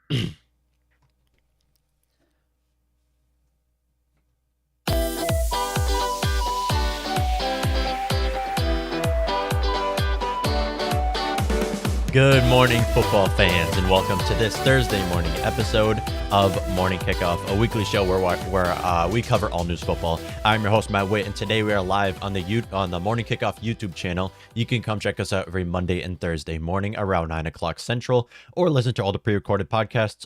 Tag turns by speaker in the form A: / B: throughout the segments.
A: Good morning, football fans, and welcome to this Thursday morning episode of Morning Kickoff, a weekly show where we cover all news football. I'm your host, Matt Whit, and today we are live on the Morning Kickoff YouTube channel. You can come check us out every Monday and Thursday morning around 9 o'clock Central, or listen to all the pre-recorded podcasts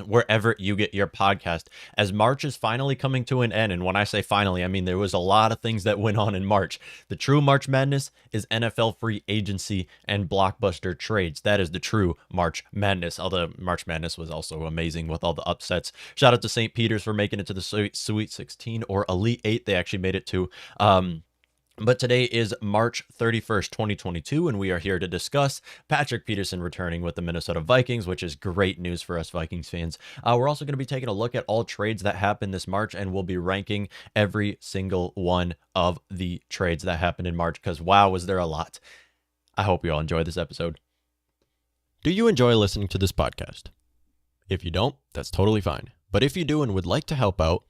A: wherever you get your podcast, as March is finally coming to an end. And when I say finally, I mean there was a lot of things that went on in March. The true March Madness is NFL free agency and blockbuster trades. That is the true March Madness, although March Madness was also amazing with all the upsets. Shout out to St. Peter's for making it to the Sweet 16 or Elite 8. They actually made it to. But today is March 31st, 2022, and we are here to discuss Patrick Peterson returning with the Minnesota Vikings, which is great news for us Vikings fans. We're also going to be taking a look at all trades that happened this March, and we'll be ranking every single one of the trades that happened in March, because wow, was there a lot. I hope you all enjoy this episode.
B: Do you enjoy listening to this podcast? If you don't, that's totally fine. But if you do and would like to help out,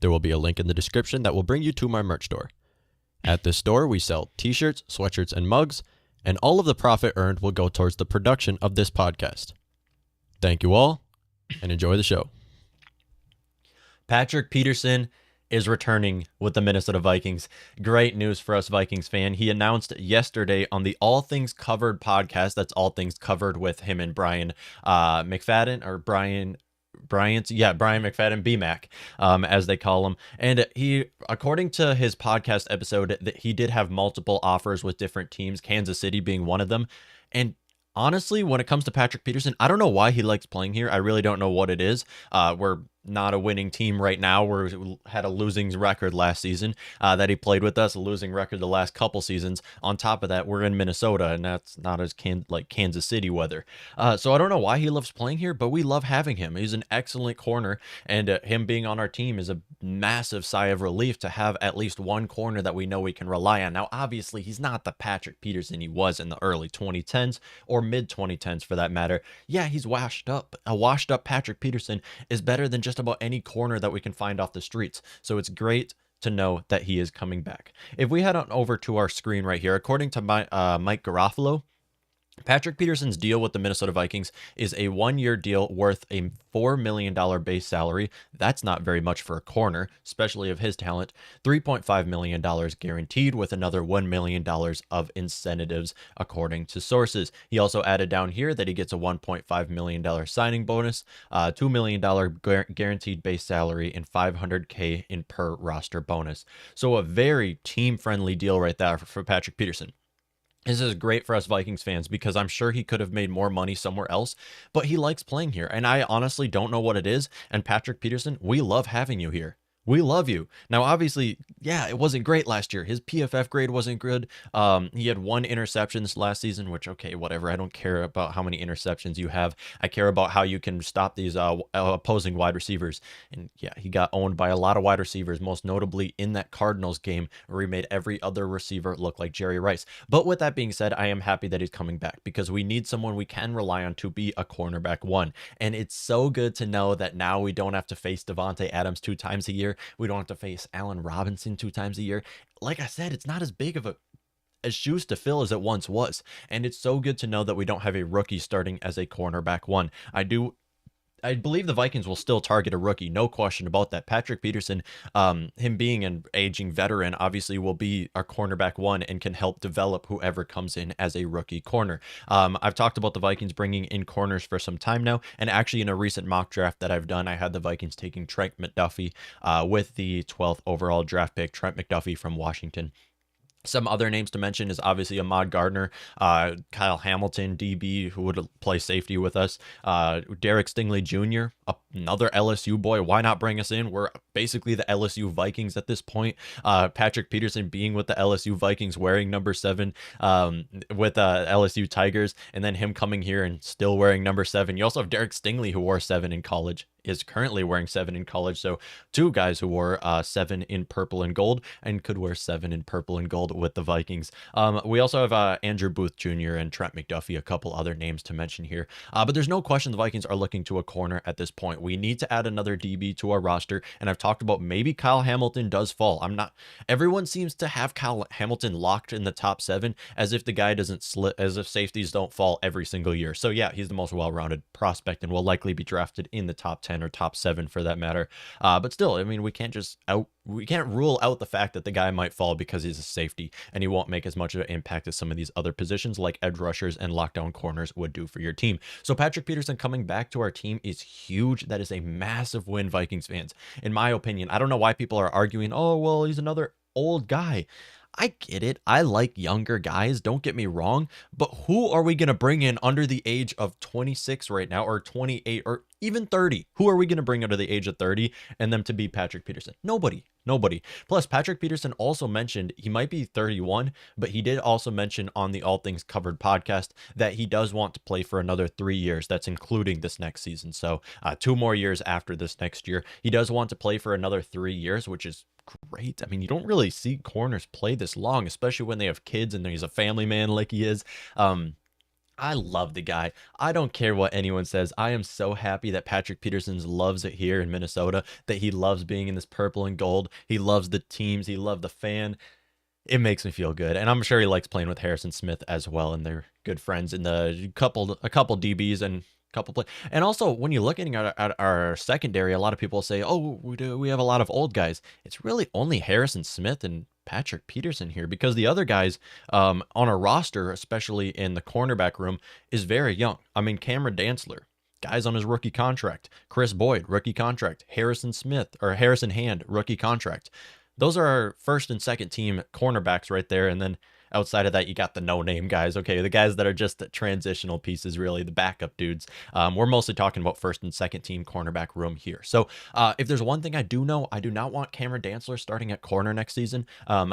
B: there will be a link in the description that will bring you to my merch store. At this store, we sell t-shirts, sweatshirts, and mugs, and all of the profit earned will go towards the production of this podcast. Thank you all, and enjoy the show.
A: Patrick Peterson is returning with the Minnesota Vikings. Great news for us Vikings fan. He announced yesterday on the All Things Covered podcast, that's All Things Covered with him and Brian McFadden, or Brian McFadden, BMAC, as they call him. And he, according to his podcast episode, that he did have multiple offers with different teams, Kansas City being one of them. And honestly, when it comes to Patrick Peterson, I don't know why he likes playing here. I really don't know what it is. We're not a winning team right now. We had a losing record last season that he played with us, a losing record the last couple seasons. On top of that, we're in Minnesota, and that's not as like Kansas City weather. So I don't know why he loves playing here, but we love having him. He's an excellent corner, and him being on our team is a massive sigh of relief to have at least one corner that we know we can rely on. Now, obviously, he's not the Patrick Peterson he was in the early 2010s or mid 2010s for that matter. Yeah, he's washed up. A washed up Patrick Peterson is better than just about any corner that we can find off the streets. So it's great to know that he is coming back. If we head on over to our screen right here, according to Mike Garofalo, Patrick Peterson's deal with the Minnesota Vikings is a one-year deal worth a $4 million base salary. That's not very much for a corner, especially of his talent. $3.5 million guaranteed with another $1 million of incentives, according to sources. He also added down here that he gets a $1.5 million signing bonus, $2 million guaranteed base salary, and $500K in per roster bonus. So a very team-friendly deal right there for Patrick Peterson. This is great for us Vikings fans because I'm sure he could have made more money somewhere else, but he likes playing here. And I honestly don't know what it is. And Patrick Peterson, we love having you here. We love you. Now, obviously, yeah, it wasn't great last year. His PFF grade wasn't good. He had one interception this last season, which, okay, whatever. I don't care about how many interceptions you have. I care about how you can stop these opposing wide receivers. And yeah, he got owned by a lot of wide receivers, most notably in that Cardinals game where he made every other receiver look like Jerry Rice. But with that being said, I am happy that he's coming back because we need someone we can rely on to be a cornerback one. And it's so good to know that now we don't have to face Devonta Adams 2 times a year. We don't have to face Allen Robinson 2 times a year. Like I said, it's not as big of as shoes to fill as it once was. And it's so good to know that we don't have a rookie starting as a cornerback one. I believe the Vikings will still target a rookie, no question about that. Patrick Peterson, him being an aging veteran, obviously will be our cornerback one and can help develop whoever comes in as a rookie corner. I've talked about the Vikings bringing in corners for some time now, and actually in a recent mock draft that I've done, I had the Vikings taking Trent McDuffie with the 12th overall draft pick, Trent McDuffie from Washington. Some other names to mention is obviously Ahmad Gardner, Kyle Hamilton, DB, who would play safety with us, Derek Stingley Jr., a another LSU boy. Why not bring us in? We're basically the LSU Vikings at this point. Patrick Peterson being with the LSU Vikings, wearing number 7 with LSU Tigers, and then him coming here and still wearing number 7. You also have Derek Stingley, who wore 7 in college, is currently wearing 7 in college. So 2 guys who wore 7 in purple and gold and could wear 7 in purple and gold with the Vikings. We also have Andrew Booth Jr. and Trent McDuffie, a couple other names to mention here. But there's no question the Vikings are looking to a corner at this point. We need to add another DB to our roster, and I've talked about maybe Kyle Hamilton does fall. Everyone seems to have Kyle Hamilton locked in the top 7 as if the guy doesn't slip, as if safeties don't fall every single year. So yeah, he's the most well-rounded prospect and will likely be drafted in the top 10 or top 7 for that matter. But still, I mean, we can't rule out the fact that the guy might fall because he's a safety and he won't make as much of an impact as some of these other positions like edge rushers and lockdown corners would do for your team. So Patrick Peterson coming back to our team is huge. That is a massive win, Vikings fans. In my opinion, I don't know why people are arguing, oh, well, he's another old guy. I get it. I like younger guys. Don't get me wrong. But who are we going to bring in under the age of 26 right now, or 28, or even 30? Who are we going to bring under the age of 30 and them to be Patrick Peterson? Nobody. Plus, Patrick Peterson also mentioned he might be 31, but he did also mention on the All Things Covered podcast that he does want to play for another 3 years. That's including this next season. So 2 more years after this next year. He does want to play for another 3 years, which is great. I mean, you don't really see corners play this long, especially when they have kids and he's a family man like he is. I love the guy. I don't care what anyone says. I am so happy that Patrick Peterson loves it here in Minnesota, that he loves being in this purple and gold. He loves the teams. He loves the fan. It makes me feel good. And I'm sure he likes playing with Harrison Smith as well. And they're good friends in a couple DBs and couple play. And also, when you're looking at our secondary, a lot of people say, oh, we have a lot of old guys. It's really only Harrison Smith and Patrick Peterson here, because the other guys on our roster, especially in the cornerback room, is very young. I mean, Cameron Dantzler, guys on his rookie contract. Chris Boyd, rookie contract. Harrison Hand, rookie contract. Those are our first and second team cornerbacks right there. And then outside of that, you got the no-name guys. Okay, the guys that are just the transitional pieces, really, the backup dudes. We're mostly talking about first and second team cornerback room here. So if there's one thing I do know, I do not want Cameron Dantzler starting at corner next season.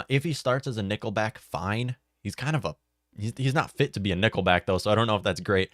A: If he starts as a nickelback, fine. He's kind of he's not fit to be a nickelback, though, so I don't know if that's great.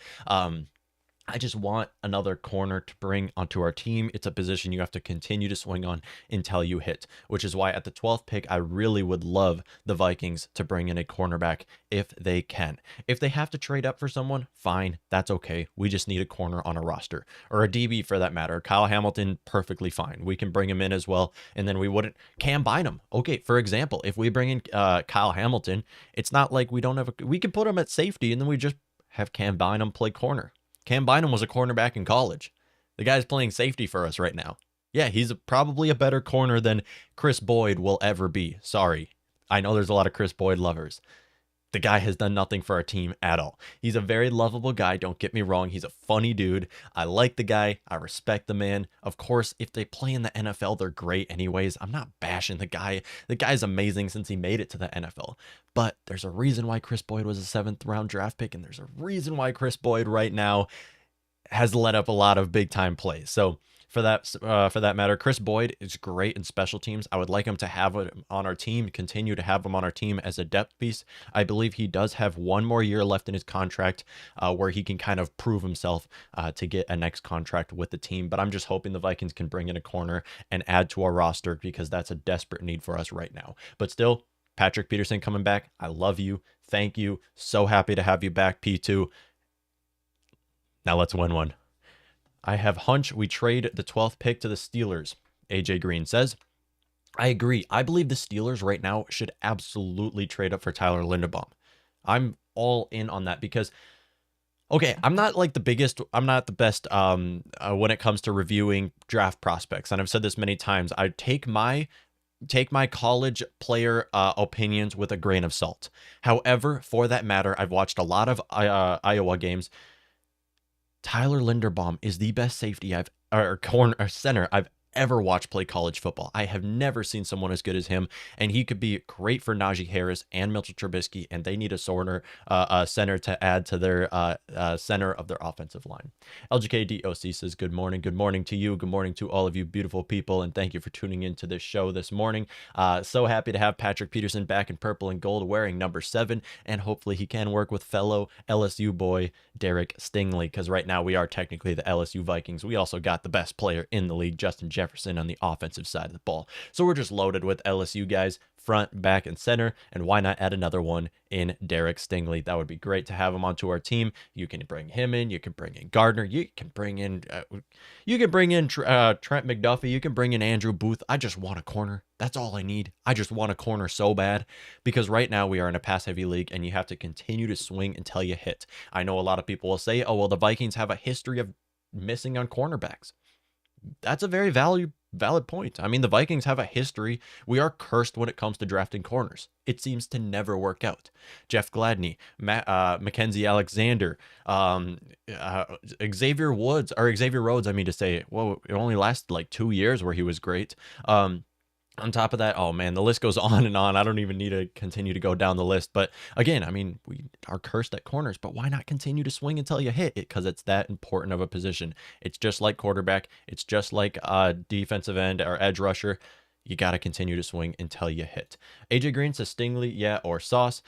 A: I just want another corner to bring onto our team. It's a position you have to continue to swing on until you hit, which is why at the 12th pick, I really would love the Vikings to bring in a cornerback if they can. If they have to trade up for someone, fine, that's okay. We just need a corner on a roster, or a DB for that matter. Kyle Hamilton, perfectly fine. We can bring him in as well, and then we wouldn't. Cam Bynum, okay, for example, if we bring in Kyle Hamilton, it's not like we don't have we can put him at safety, and then we just have Cam Bynum play corner. Cam Bynum was a cornerback in college. The guy's playing safety for us right now. Yeah, he's probably a better corner than Chris Boyd will ever be. Sorry. I know there's a lot of Chris Boyd lovers. The guy has done nothing for our team at all. He's a very lovable guy. Don't get me wrong. He's a funny dude. I like the guy. I respect the man. Of course, if they play in the NFL, they're great anyways. I'm not bashing the guy. The guy's amazing since he made it to the NFL. But there's a reason why Chris Boyd was a 7th round draft pick, and there's a reason why Chris Boyd right now has led up a lot of big time plays. So for that matter, Chris Boyd is great in special teams. I would like him to have him on our team, continue to have him on our team as a depth piece. I believe he does have 1 more year left in his contract where he can kind of prove himself to get a next contract with the team. But I'm just hoping the Vikings can bring in a corner and add to our roster, because that's a desperate need for us right now. But still, Patrick Peterson coming back. I love you. Thank you. So happy to have you back, P2. Now let's win one. I have hunch we trade the 12th pick to the Steelers, AJ Green says. I agree. I believe the Steelers right now should absolutely trade up for Tyler Linderbaum. I'm all in on that because, okay, I'm not the best when it comes to reviewing draft prospects. And I've said this many times. I take my college player opinions with a grain of salt. However, for that matter, I've watched a lot of Iowa games. Tyler Linderbaum is the best safety center I've ever watched play college football. I have never seen someone as good as him, and he could be great for Najee Harris and Mitchell Trubisky, and they need a center to add to their center of their offensive line. LGKDOC says, good morning. Good morning to you. Good morning to all of you beautiful people, and thank you for tuning into this show this morning. So happy to have Patrick Peterson back in purple and gold wearing number 7, and hopefully he can work with fellow LSU boy Derek Stingley, because right now we are technically the LSU Vikings. We also got the best player in the league, Justin Jefferson, on the offensive side of the ball. So we're just loaded with LSU guys, front, back, and center, and why not add another one in Derek Stingley? That would be great to have him onto our team. You can bring him in. You can bring in Gardner. You can bring in Trent McDuffie. You can bring in Andrew Booth. I just want a corner. That's all I need. I just want a corner so bad, because right now we are in a pass-heavy league, and you have to continue to swing until you hit. I know a lot of people will say, oh, well, the Vikings have a history of missing on cornerbacks. That's a very valid point. I mean, the Vikings have a history. We are cursed when it comes to drafting corners. It seems to never work out. Jeff Gladney, Mackenzie Alexander, Xavier Rhodes, it only lasted like 2 years where he was great. On top of that, oh man, the list goes on and on. I don't even need to continue to go down the list. But again, I mean, we are cursed at corners, but why not continue to swing until you hit it? Because it's that important of a position. It's just like quarterback. It's just like defensive end or edge rusher. You got to continue to swing until you hit. AJ Green says Stingley, yeah, or Sauce.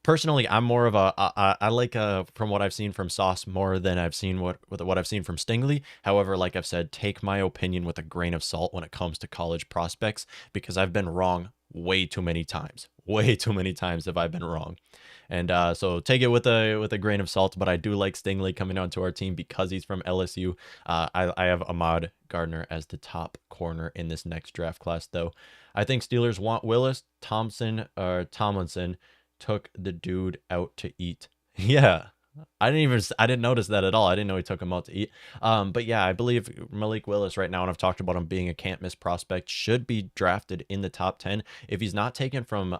A: Personally, I'm more of I like from what I've seen from Sauce more than I've seen what I've seen from Stingley. However, like I've said, take my opinion with a grain of salt when it comes to college prospects, because I've been wrong way too many times. Way too many times have I been wrong. And so take it with a grain of salt, but I do like Stingley coming onto our team because he's from LSU. I have Ahmad Gardner as the top corner in this next draft class, though. I think Steelers want Willis. Tomlinson took the dude out to eat. Yeah. I didn't notice that at all. I didn't know he took him out to eat. But yeah, I believe Malik Willis right now, and I've talked about him being a can't miss prospect, should be drafted in the top 10. If he's not taken from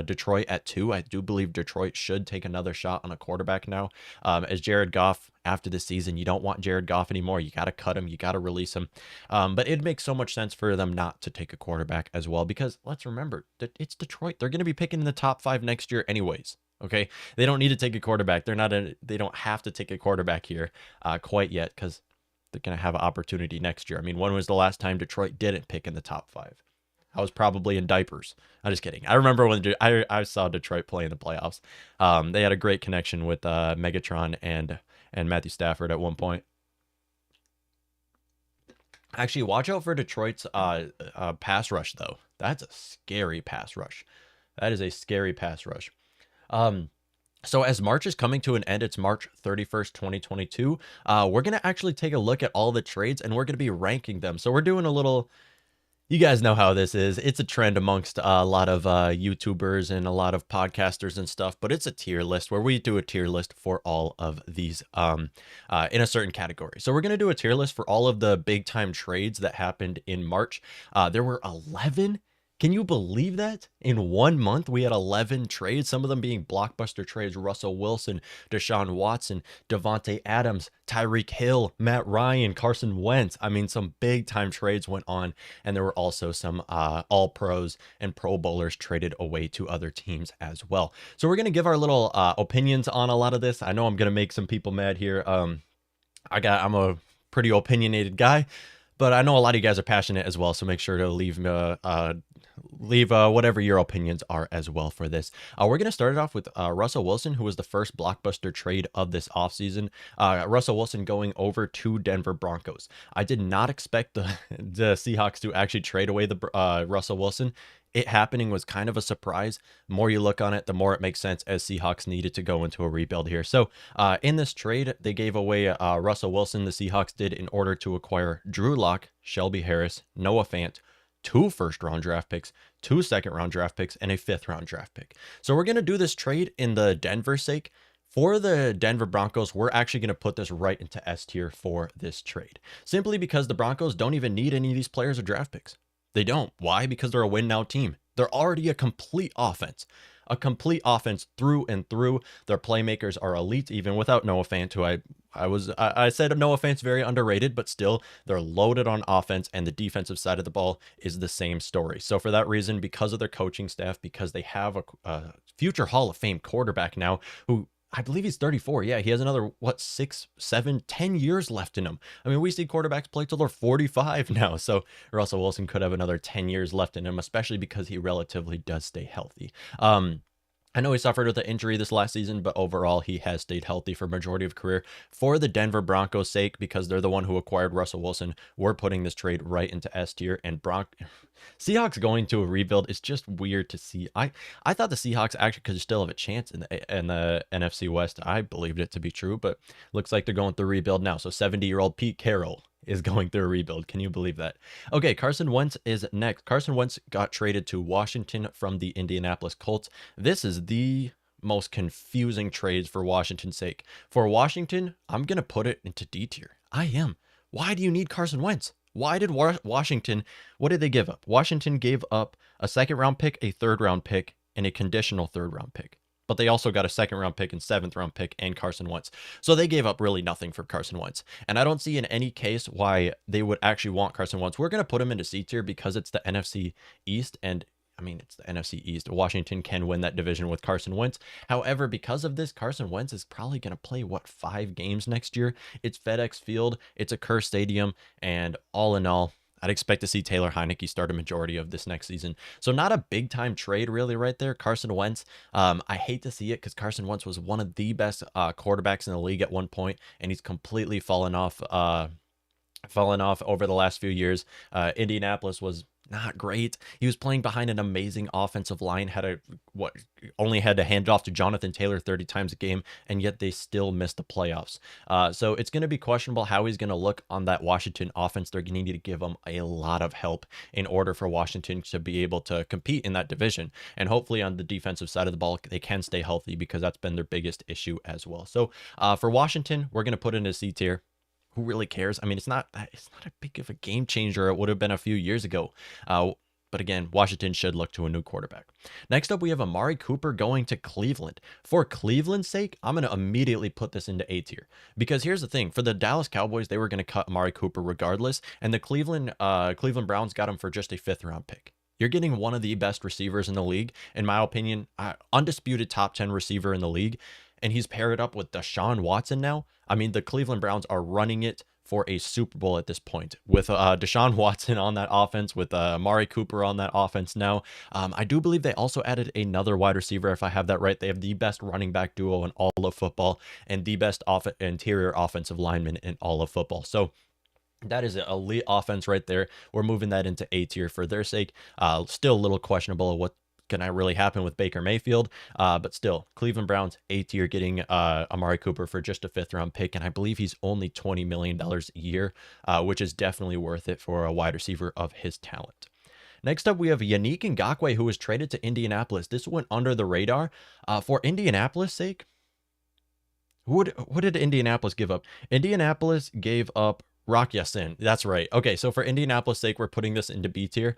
A: Detroit at 2, I do believe Detroit should take another shot on a quarterback now. As Jared Goff, after this season, you don't want Jared Goff anymore. You got to cut him. You got to release him. But it makes so much sense for them not to take a quarterback as well, because let's remember that it's Detroit. They're going to be picking in the top 5 next year anyways. Okay, they don't need to take a quarterback. They don't have to take a quarterback here quite yet, because they're going to have an opportunity next year. I mean, when was the last time Detroit didn't pick in the top 5? I was probably in diapers. I'm just kidding. I remember when I saw Detroit play in the playoffs. They had a great connection with Megatron and Matthew Stafford at one point. Actually, watch out for Detroit's pass rush, though. That's a scary pass rush. That is a scary pass rush. So as March is coming to an end, it's March 31st, 2022. We're going to actually take a look at all the trades, and we're going to be ranking them. So we're doing a little, you guys know how this is. It's a trend amongst a lot of YouTubers and a lot of podcasters and stuff, but it's a tier list where we do a tier list for all of these in a certain category. So we're going to do a tier list for all of the big time trades that happened in March. There were 11. Can you believe that? In 1 month, we had 11 trades, some of them being blockbuster trades. Russell Wilson, Deshaun Watson, Devonte Adams, Tyreek Hill, Matt Ryan, Carson Wentz. I mean, some big time trades went on, and there were also some all pros and pro bowlers traded away to other teams as well. So we're going to give our little opinions on a lot of this. I know I'm going to make some people mad here. I'm a pretty opinionated guy, but I know a lot of you guys are passionate as well, so make sure to leave whatever your opinions are as well for this. We're going to start it off with Russell Wilson, who was the first blockbuster trade of this offseason. Russell Wilson going over to Denver Broncos. I did not expect the Seahawks to actually trade away the Russell Wilson. It happening was kind of a surprise. The more you look on it, the more it makes sense, as Seahawks needed to go into a rebuild here. So in this trade, they gave away Russell Wilson, the Seahawks did, in order to acquire Drew Lock, Shelby Harris, Noah Fant, 2 first-round draft picks, 2 second-round draft picks, and a 5th-round draft pick. So we're going to do this trade in the Denver sake. For the Denver Broncos, we're actually going to put this right into S tier for this trade, simply because the Broncos don't even need any of these players or draft picks. They don't. Why? Because they're a win-now team. They're already a complete offense. a complete offense through and through. Their playmakers are elite, even without Noah Fant, who I said Noah Fant's very underrated, but still they're loaded on offense, and the defensive side of the ball is the same story. So for that reason, because of their coaching staff, because they have a future Hall of Fame quarterback now who I believe he's 34. Yeah, he has another, what, 6, 7, 10 years left in him. I mean, we see quarterbacks play till they're 45 now. So Russell Wilson could have another 10 years left in him, especially because he relatively does stay healthy. I know he suffered with an injury this last season, but overall he has stayed healthy for majority of career. For the Denver Broncos' sake, because they're the one who acquired Russell Wilson, we're putting this trade right into S tier. And Seahawks going to a rebuild is just weird to see. I thought the Seahawks actually could still have a chance in the NFC West. I believed it to be true, but looks like they're going through rebuild now. So 70-year-old Pete Carroll is going through a rebuild. Can you believe that? Okay, Carson Wentz is next. Carson Wentz got traded to Washington from the Indianapolis Colts. This is the most confusing trades for Washington's sake. For Washington, I'm going to put it into D tier. I am. Why do you need Carson Wentz? Why did Washington, what did they give up? Washington gave up a second-round pick, a third-round pick, and a conditional third-round pick. But they also got a second-round pick and seventh-round pick and Carson Wentz. So they gave up really nothing for Carson Wentz. And I don't see in any case why they would actually want Carson Wentz. We're going to put him into C tier because it's the NFC East, and I mean, it's the NFC East. Washington can win that division with Carson Wentz. However, because of this, Carson Wentz is probably going to play, 5 games next year? It's FedEx Field. It's a Kerr Stadium. And all in all, I'd expect to see Taylor Heineke start a majority of this next season. So not a big-time trade really right there. Carson Wentz, I hate to see it because Carson Wentz was one of the best quarterbacks in the league at one point, and he's completely fallen off over the last few years. Indianapolis was not great. He was playing behind an amazing offensive line, only had to hand it off to Jonathan Taylor 30 times a game, and yet they still missed the playoffs. So it's going to be questionable how he's going to look on that Washington offense. They're going to need to give him a lot of help in order for Washington to be able to compete in that division. And hopefully on the defensive side of the ball, they can stay healthy because that's been their biggest issue as well. So for Washington, we're going to put in a C tier. Who really cares? I mean, it's not a big of a game changer. It would have been a few years ago. But again, Washington should look to a new quarterback. Next up, we have Amari Cooper going to Cleveland. For Cleveland's sake, I'm going to immediately put this into A tier. Because here's the thing. For the Dallas Cowboys, they were going to cut Amari Cooper regardless. And the Cleveland Browns got him for just a 5th-round pick. You're getting one of the best receivers in the league. In my opinion, undisputed top 10 receiver in the league. And he's paired up with Deshaun Watson now. I mean, the Cleveland Browns are running it for a Super Bowl at this point. With Deshaun Watson on that offense, with Amari Cooper on that offense now. I do believe they also added another wide receiver, if I have that right. They have the best running back duo in all of football and the best interior offensive lineman in all of football. So that is an elite offense right there. We're moving that into A tier for their sake. Still a little questionable what can really happen with Baker Mayfield, but still, Cleveland Browns A tier getting Amari Cooper for just a 5th-round pick, and I believe he's only $20 million a year, which is definitely worth it for a wide receiver of his talent. Next up, we have Yannick Ngakoue, who was traded to Indianapolis. This went under the radar. For Indianapolis' sake, what did Indianapolis give up? Indianapolis gave up Rock Ya-Sin. That's right. Okay, so for Indianapolis' sake, we're putting this into B tier.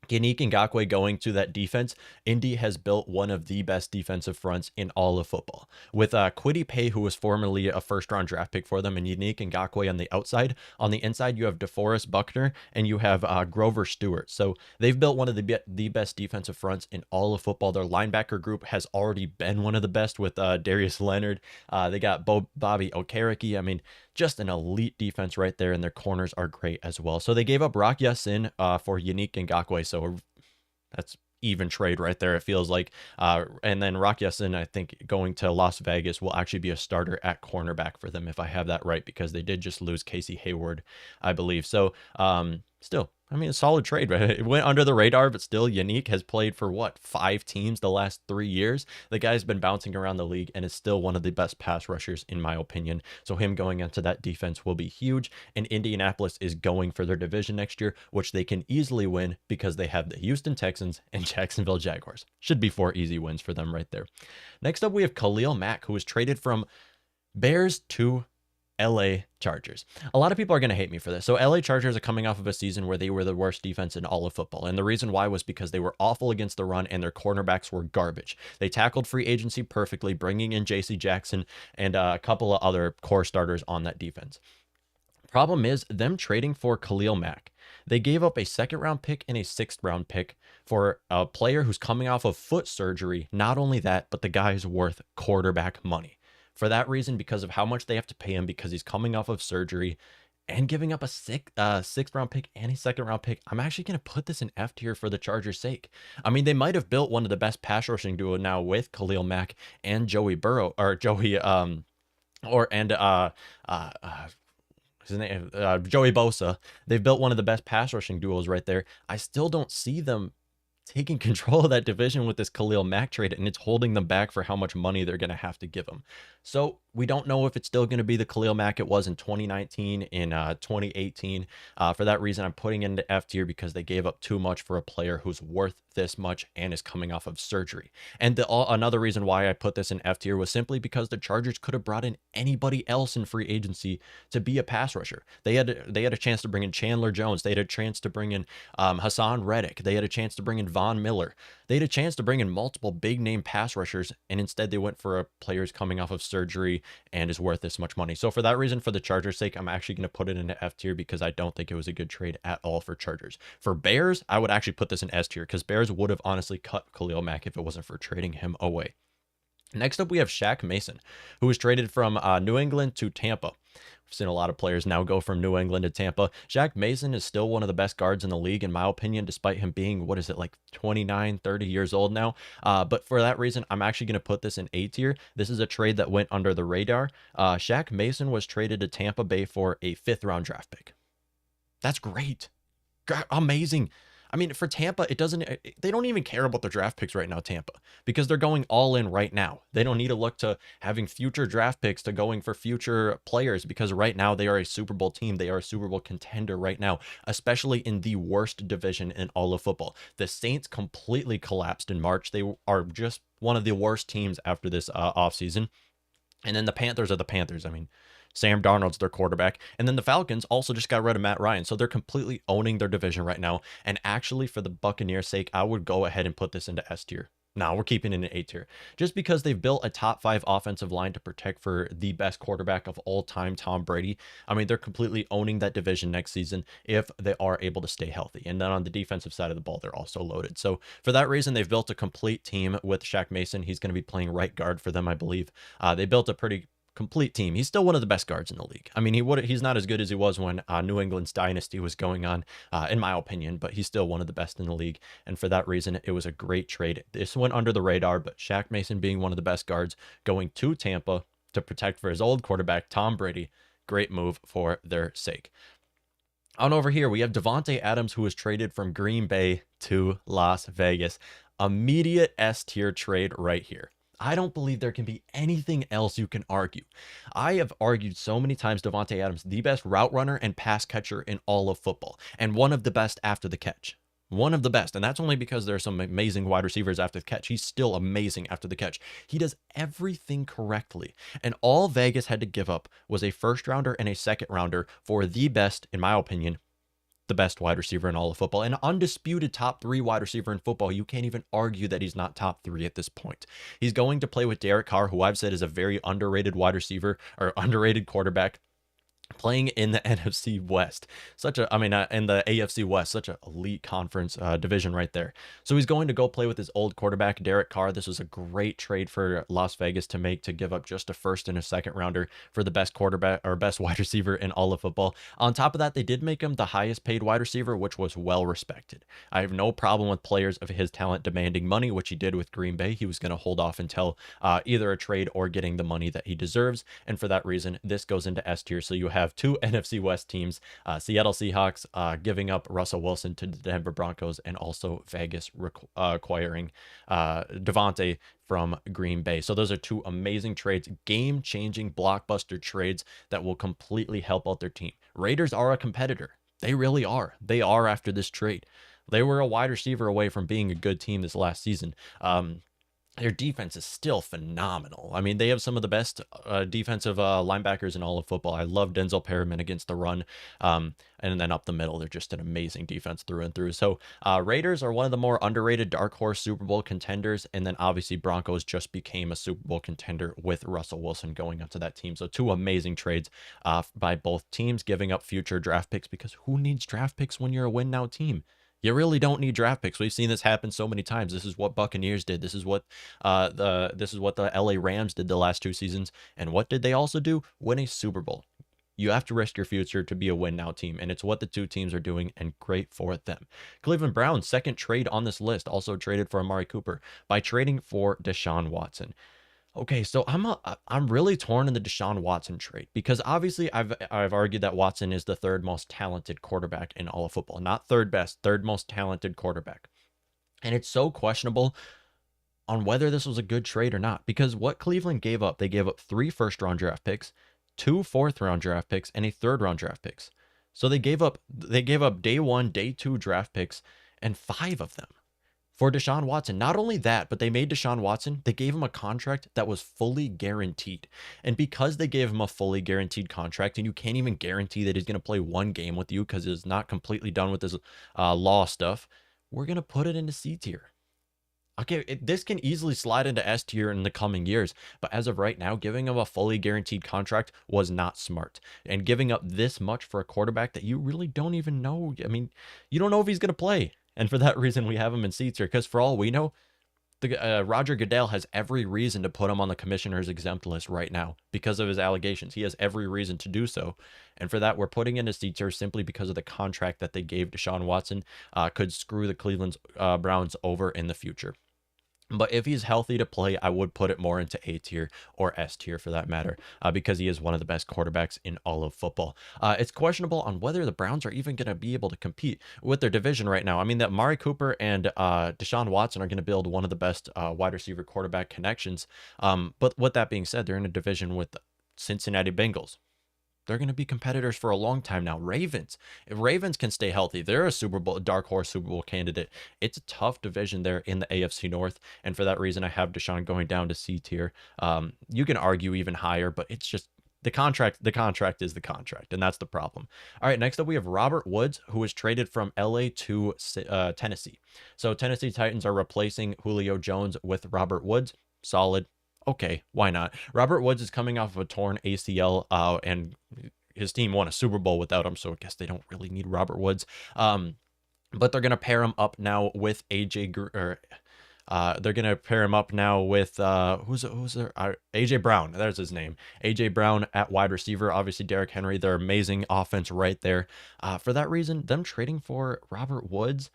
A: Yannick Ngakoue going to that defense. Indy has built one of the best defensive fronts in all of football. With Kwity Paye, who was formerly a 1st-round draft pick for them, and Yannick Ngakoue on the outside. On the inside, you have DeForest Buckner, and you have Grover Stewart. So they've built one of the best defensive fronts in all of football. Their linebacker group has already been one of the best with Darius Leonard. They got Bobby Okereke. I mean, just an elite defense right there, and their corners are great as well. So they gave up Rock Ya-Sin for Yannick Ngakoue, so that's even trade right there, it feels like. And then Rock Ya-Sin, I think, going to Las Vegas will actually be a starter at cornerback for them, if I have that right, because they did just lose Casey Hayward, I believe. So still, I mean, a solid trade, right? It went under the radar, but still, Yannick has played for 5 teams the last 3 years. The guy's been bouncing around the league and is still one of the best pass rushers, in my opinion. So him going into that defense will be huge. And Indianapolis is going for their division next year, which they can easily win because they have the Houston Texans and Jacksonville Jaguars. Should be 4 easy wins for them right there. Next up, we have Khalil Mack, who was traded from Bears to LA Chargers. A lot of people are going to hate me for this. So LA Chargers are coming off of a season where they were the worst defense in all of football. And the reason why was because they were awful against the run and their cornerbacks were garbage. They tackled free agency perfectly, bringing in JC Jackson and a couple of other core starters on that defense. Problem is them trading for Khalil Mack. They gave up a second round pick and a sixth round pick for a player who's coming off of foot surgery. Not only that, but the guy's worth quarterback money. For that reason, because of how much they have to pay him, because he's coming off of surgery and giving up a sixth round pick and a second round pick, I'm actually going to put this in F tier for the Chargers' sake. I mean, they might have built one of the best pass rushing duo now with Khalil Mack and Joey Burrow, or Joey, his name, Joey Bosa. They've built one of the best pass rushing duos right there. I still don't see them taking control of that division with this Khalil Mack trade, and it's holding them back for how much money they're going to have to give him. So we don't know if it's still going to be the Khalil Mack it was in 2019, in 2018. For that reason, I'm putting it into F tier because they gave up too much for a player who's worth this much and is coming off of surgery. And another reason why I put this in F tier was simply because the Chargers could have brought in anybody else in free agency to be a pass rusher. They had a chance to bring in Chandler Jones. They had a chance to bring in Hassan Reddick. They had a chance to bring in Von Miller. They had a chance to bring in multiple big name pass rushers, and instead they went for a players coming off of surgery and is worth this much money. So for that reason, for the Chargers' sake, I'm actually going to put it into F tier because I don't think it was a good trade at all for Chargers. For Bears, I would actually put this in S tier because Bears would have honestly cut Khalil Mack if it wasn't for trading him away. Next up, we have Shaq Mason, who was traded from New England to Tampa. We've seen a lot of players now go from New England to Tampa. Shaq Mason is still one of the best guards in the league, in my opinion, despite him being, 29, 30 years old now. But for that reason, I'm actually going to put this in A tier. This is a trade that went under the radar. Shaq Mason was traded to Tampa Bay for a 5th round draft pick. That's great. Amazing. I mean, for Tampa, they don't even care about their draft picks right now, Tampa, because they're going all in right now. They don't need to look to having future draft picks to going for future players, because right now they are a Super Bowl team. They are a Super Bowl contender right now, especially in the worst division in all of football. The Saints completely collapsed in March. They are just one of the worst teams after this offseason. And then the Panthers are the Panthers. I mean, Sam Darnold's their quarterback. And then the Falcons also just got rid of Matt Ryan. So they're completely owning their division right now. And actually, for the Buccaneers' sake, I would go ahead and put this into S tier. No, we're keeping it in A tier. Just because they've built a top 5 offensive line to protect for the best quarterback of all time, Tom Brady. I mean, they're completely owning that division next season if they are able to stay healthy. And then on the defensive side of the ball, they're also loaded. So for that reason, they've built a complete team with Shaq Mason. He's going to be playing right guard for them, I believe. They built a pretty complete team. He's still one of the best guards in the league. I mean, he's not as good as he was when New England's dynasty was going on, in my opinion, but he's still one of the best in the league. And for that reason, it was a great trade. This went under the radar, but Shaq Mason being one of the best guards going to Tampa to protect for his old quarterback, Tom Brady, great move for their sake. On over here, we have Devonte Adams, who was traded from Green Bay to Las Vegas. Immediate S tier trade right here. I don't believe there can be anything else you can argue. I have argued so many times Devonta Adams, the best route runner and pass catcher in all of football, and one of the best after the catch. One of the best, and that's only because there's some amazing wide receivers after the catch. He's still amazing after the catch. He does everything correctly, and all Vegas had to give up was a first rounder and a second rounder for the best, in my opinion, the best wide receiver in all of football, an undisputed top 3 wide receiver in football. You can't even argue that he's not top 3 at this point. He's going to play with Derek Carr, who I've said is a very underrated wide receiver or underrated quarterback, playing in the NFC West, in the AFC West, such an elite conference division right there. So he's going to go play with his old quarterback, Derek Carr. This was a great trade for Las Vegas to make, to give up just a first and a second rounder for the best quarterback or best wide receiver in all of football. On top of that, they did make him the highest paid wide receiver, which was well respected. I have no problem with players of his talent demanding money, which he did with Green Bay. He was going to hold off until either a trade or getting the money that he deserves. And for that reason, this goes into S tier. So you have 2 NFC West teams, Seattle Seahawks giving up Russell Wilson to the Denver Broncos, and also Vegas acquiring Devontae from Green Bay. So those are 2 amazing trades, game-changing blockbuster trades that will completely help out their team. Raiders are a competitor. They really are. They are after this trade. They were a wide receiver away from being a good team this last season. their defense is still phenomenal. I mean, they have some of the best defensive linebackers in all of football. I love Denzel Perryman against the run. And then up the middle, they're just an amazing defense through and through. So Raiders are one of the more underrated dark horse Super Bowl contenders. And then obviously Broncos just became a Super Bowl contender with Russell Wilson going up to that team. So two amazing trades by both teams, giving up future draft picks, because who needs draft picks when you're a win now team? You really don't need draft picks. We've seen this happen so many times. This is what Buccaneers did. This is what the LA Rams did the last 2 seasons. And what did they also do? Win a Super Bowl. You have to risk your future to be a win now team, and it's what the two teams are doing, and great for them. Cleveland Browns, second trade on this list, also traded for Amari Cooper by trading for Deshaun Watson. Okay, so I'm really torn in the Deshaun Watson trade, because obviously I've argued that Watson is the third most talented quarterback in all of football. Not third best, third most talented quarterback. And it's so questionable on whether this was a good trade or not, because what Cleveland gave up, they gave up 3 first-round draft picks, 2 fourth-round draft picks, and a third-round draft picks. So they gave up day 1, day 2 draft picks, and 5 of them for Deshaun Watson. Not only that, but they made Deshaun Watson, they gave him a contract that was fully guaranteed. And because they gave him a fully guaranteed contract, and you can't even guarantee that he's going to play 1 game with you because he's not completely done with his law stuff, we're going to put it into C tier. Okay, this can easily slide into S tier in the coming years, but as of right now, giving him a fully guaranteed contract was not smart. And giving up this much for a quarterback that you really don't even know. I mean, you don't know if he's going to play. And for that reason, we have him in C tier, because for all we know, Roger Goodell has every reason to put him on the commissioner's exempt list right now because of his allegations. He has every reason to do so. And for that, we're putting in a C tier simply because of the contract that they gave Deshaun Watson could screw the Cleveland Browns over in the future. But if he's healthy to play, I would put it more into A tier or S tier for that matter, because he is one of the best quarterbacks in all of football. It's questionable on whether the Browns are even going to be able to compete with their division right now. I mean, that Amari Cooper and Deshaun Watson are going to build one of the best wide receiver quarterback connections. But with that being said, they're in a division with Cincinnati Bengals. They're going to be competitors for a long time now. Ravens. If Ravens can stay healthy, they're a Super Bowl, dark horse Super Bowl candidate. It's a tough division there in the AFC North. And for that reason, I have Deshaun going down to C tier. You can argue even higher, but it's just the contract. The contract is the contract, and that's the problem. All right, next up, we have Robert Woods, who was traded from LA to Tennessee. So Tennessee Titans are replacing Julio Jones with Robert Woods. Solid. Okay, why not? Robert Woods is coming off of a torn ACL, and his team won a Super Bowl without him, so I guess they don't really need Robert Woods. But they're gonna pair him up now with they're gonna pair him up now with who's there? AJ Brown. There's his name. AJ Brown at wide receiver. Obviously, Derrick Henry. Their amazing offense right there. For that reason, them trading for Robert Woods,